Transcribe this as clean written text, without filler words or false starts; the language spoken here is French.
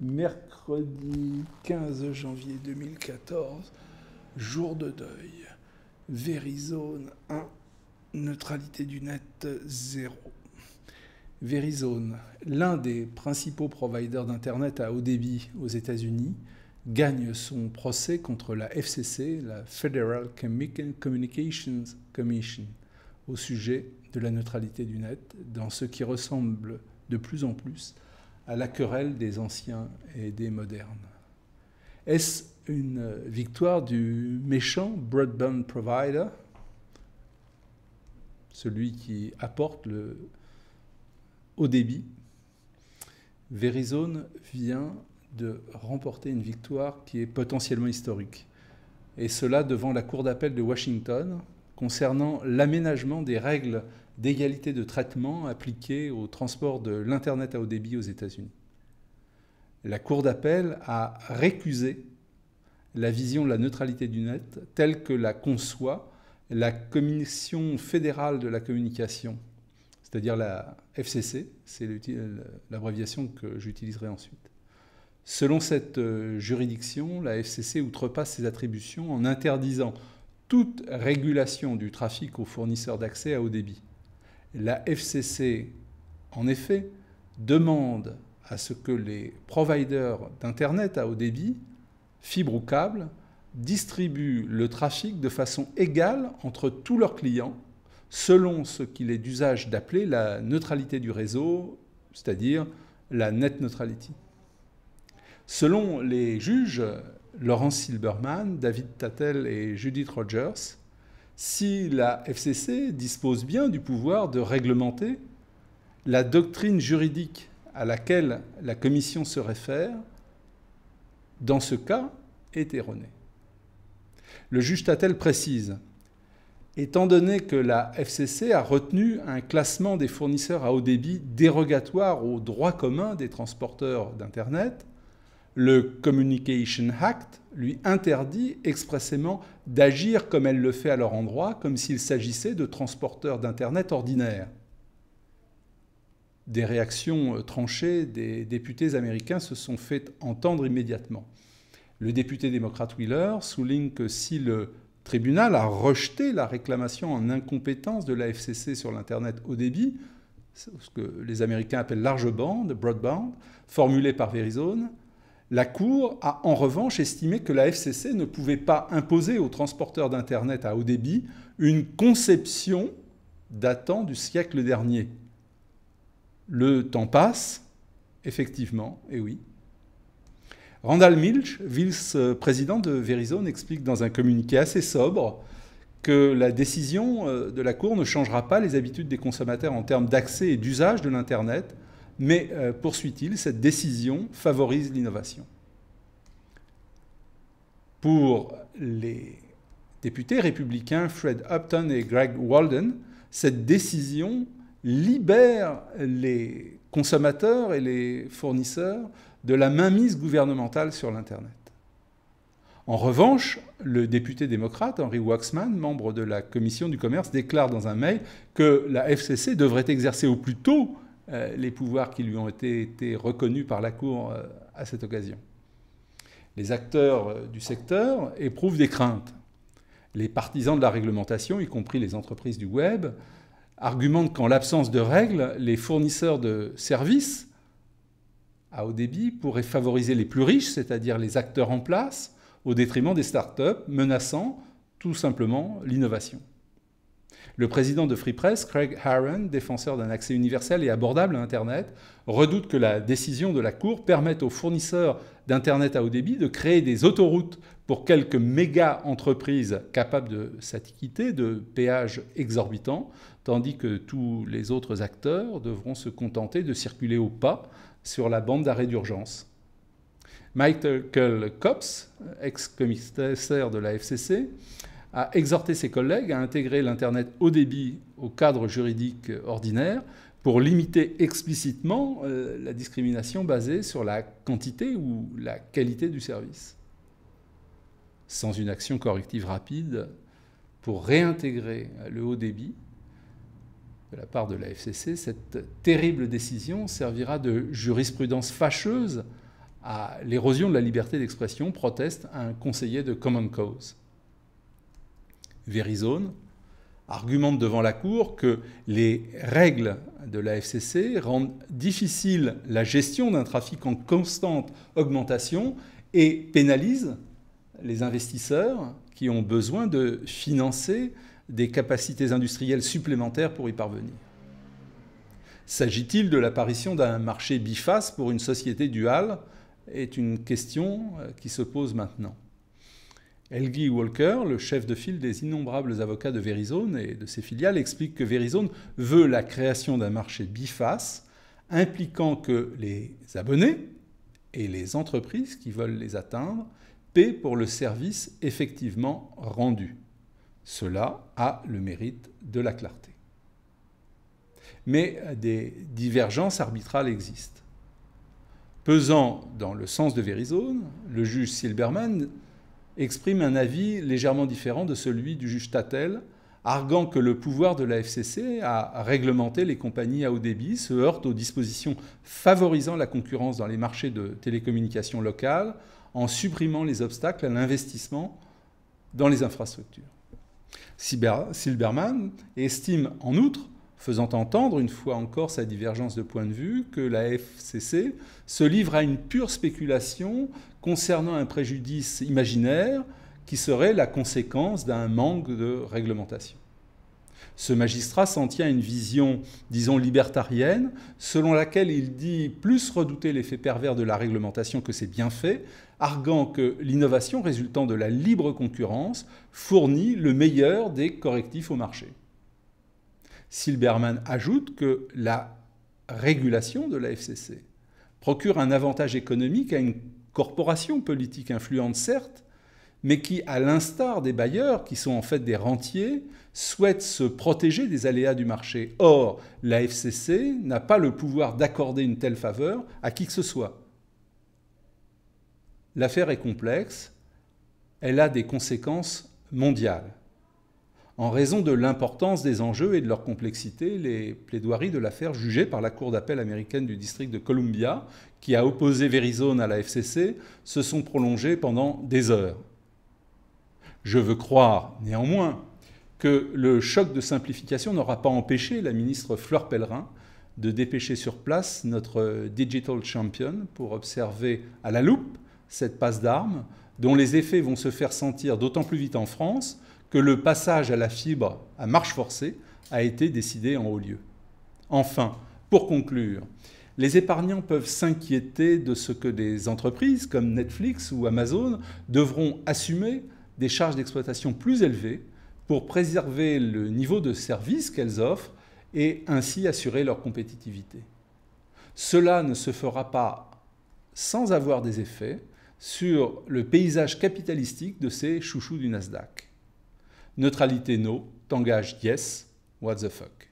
Mercredi 15 janvier 2014, jour de deuil. Verizon 1, neutralité du net 0. Verizon, l'un des principaux providers d'Internet à haut débit aux États-Unis, gagne son procès contre la FCC, la Federal Communications Commission, au sujet de la neutralité du net, dans ce qui ressemble de plus en plus à la querelle des anciens et des modernes. Est-ce une victoire du méchant broadband provider, celui qui apporte le haut débit? Verizon vient de remporter une victoire qui est potentiellement historique, et cela devant la Cour d'appel de Washington concernant l'aménagement des règles d'égalité de traitement appliquées au transport de l'Internet à haut débit aux États-Unis. La Cour d'appel a récusé la vision de la neutralité du net telle que la conçoit la Commission fédérale de la communication, c'est-à-dire la FCC, c'est l'abréviation que j'utiliserai ensuite. Selon cette juridiction, la FCC outrepasse ses attributions en interdisant toute régulation du trafic aux fournisseurs d'accès à haut débit. La FCC, en effet, demande à ce que les providers d'Internet à haut débit, fibre ou câble, distribuent le trafic de façon égale entre tous leurs clients, selon ce qu'il est d'usage d'appeler la neutralité du réseau, c'est-à-dire la net neutrality. Selon les juges Lawrence Silberman, David Tattel et Judith Rogers, si la FCC dispose bien du pouvoir de réglementer, la doctrine juridique à laquelle la Commission se réfère, dans ce cas, est erronée. Le juge Tattel précise, étant donné que la FCC a retenu un classement des fournisseurs à haut débit dérogatoire au droit commun des transporteurs d'Internet, le Communication Act lui interdit expressément d'agir comme elle le fait à leur endroit, comme s'il s'agissait de transporteurs d'Internet ordinaires. Des réactions tranchées des députés américains se sont fait entendre immédiatement. Le député démocrate Wheeler souligne que si le tribunal a rejeté la réclamation en incompétence de la FCC sur l'Internet haut débit, ce que les Américains appellent large bande, broadband, formulée par Verizon, la Cour a en revanche estimé que la FCC ne pouvait pas imposer aux transporteurs d'Internet à haut débit une conception datant du siècle dernier. Le temps passe, effectivement, et oui. Randall Milch, vice-président de Verizon, explique dans un communiqué assez sobre que la décision de la Cour ne changera pas les habitudes des consommateurs en termes d'accès et d'usage de l'Internet, mais, poursuit-il, cette décision favorise l'innovation. Pour les députés républicains Fred Upton et Greg Walden, cette décision libère les consommateurs et les fournisseurs de la mainmise gouvernementale sur l'Internet. En revanche, le député démocrate Henry Waxman, membre de la Commission du commerce, déclare dans un mail que la FCC devrait exercer au plus tôt les pouvoirs qui lui ont été reconnus par la Cour à cette occasion. Les acteurs du secteur éprouvent des craintes. Les partisans de la réglementation, y compris les entreprises du web, argumentent qu'en l'absence de règles, les fournisseurs de services à haut débit pourraient favoriser les plus riches, c'est-à-dire les acteurs en place, au détriment des start-up, menaçant tout simplement l'innovation. Le président de Free Press, Craig Aaron, défenseur d'un accès universel et abordable à Internet, redoute que la décision de la Cour permette aux fournisseurs d'Internet à haut débit de créer des autoroutes pour quelques méga-entreprises capables de s'acquitter de péages exorbitants, tandis que tous les autres acteurs devront se contenter de circuler au pas sur la bande d'arrêt d'urgence. Michael Copps, ex-commissaire de la FCC, a exhorté ses collègues à intégrer l'Internet haut débit au cadre juridique ordinaire pour limiter explicitement la discrimination basée sur la quantité ou la qualité du service. Sans une action corrective rapide pour réintégrer le haut débit de la part de la FCC, cette terrible décision servira de jurisprudence fâcheuse à l'érosion de la liberté d'expression, proteste un conseiller de Common Cause. Verizon argumente devant la Cour que les règles de la FCC rendent difficile la gestion d'un trafic en constante augmentation et pénalisent les investisseurs qui ont besoin de financer des capacités industrielles supplémentaires pour y parvenir. S'agit-il de l'apparition d'un marché biface pour une société duale est une question qui se pose maintenant. Helgi Walker, le chef de file des innombrables avocats de Verizon et de ses filiales, explique que Verizon veut la création d'un marché biface impliquant que les abonnés et les entreprises qui veulent les atteindre paient pour le service effectivement rendu. Cela a le mérite de la clarté. Mais des divergences arbitrales existent. Pesant dans le sens de Verizon, le juge Silberman exprime un avis légèrement différent de celui du juge Tatel, arguant que le pouvoir de la FCC à réglementer les compagnies à haut débit se heurte aux dispositions favorisant la concurrence dans les marchés de télécommunications locales en supprimant les obstacles à l'investissement dans les infrastructures. Silberman estime en outre, faisant entendre une fois encore sa divergence de point de vue, que la FCC se livre à une pure spéculation concernant un préjudice imaginaire qui serait la conséquence d'un manque de réglementation. Ce magistrat s'en tient à une vision, disons, libertarienne, selon laquelle il dit plus redouter l'effet pervers de la réglementation que ses bienfaits, arguant que l'innovation résultant de la libre concurrence fournit le meilleur des correctifs au marché. Silberman ajoute que la régulation de la FCC procure un avantage économique à une corporation politique influente, certes, mais qui, à l'instar des bailleurs, qui sont en fait des rentiers, souhaitent se protéger des aléas du marché. Or, la FCC n'a pas le pouvoir d'accorder une telle faveur à qui que ce soit. L'affaire est complexe, elle a des conséquences mondiales. En raison de l'importance des enjeux et de leur complexité, les plaidoiries de l'affaire jugée par la Cour d'appel américaine du district de Columbia, qui a opposé Verizon à la FCC, se sont prolongées pendant des heures. Je veux croire, néanmoins, que le choc de simplification n'aura pas empêché la ministre Fleur Pellerin de dépêcher sur place notre Digital Champion pour observer à la loupe cette passe d'armes dont les effets vont se faire sentir d'autant plus vite en France que le passage à la fibre à marche forcée a été décidé en haut lieu. Enfin, pour conclure, les épargnants peuvent s'inquiéter de ce que des entreprises comme Netflix ou Amazon devront assumer des charges d'exploitation plus élevées pour préserver le niveau de service qu'elles offrent et ainsi assurer leur compétitivité. Cela ne se fera pas sans avoir des effets sur le paysage capitalistique de ces chouchous du Nasdaq. Neutralité no, t'engage yes, what the fuck.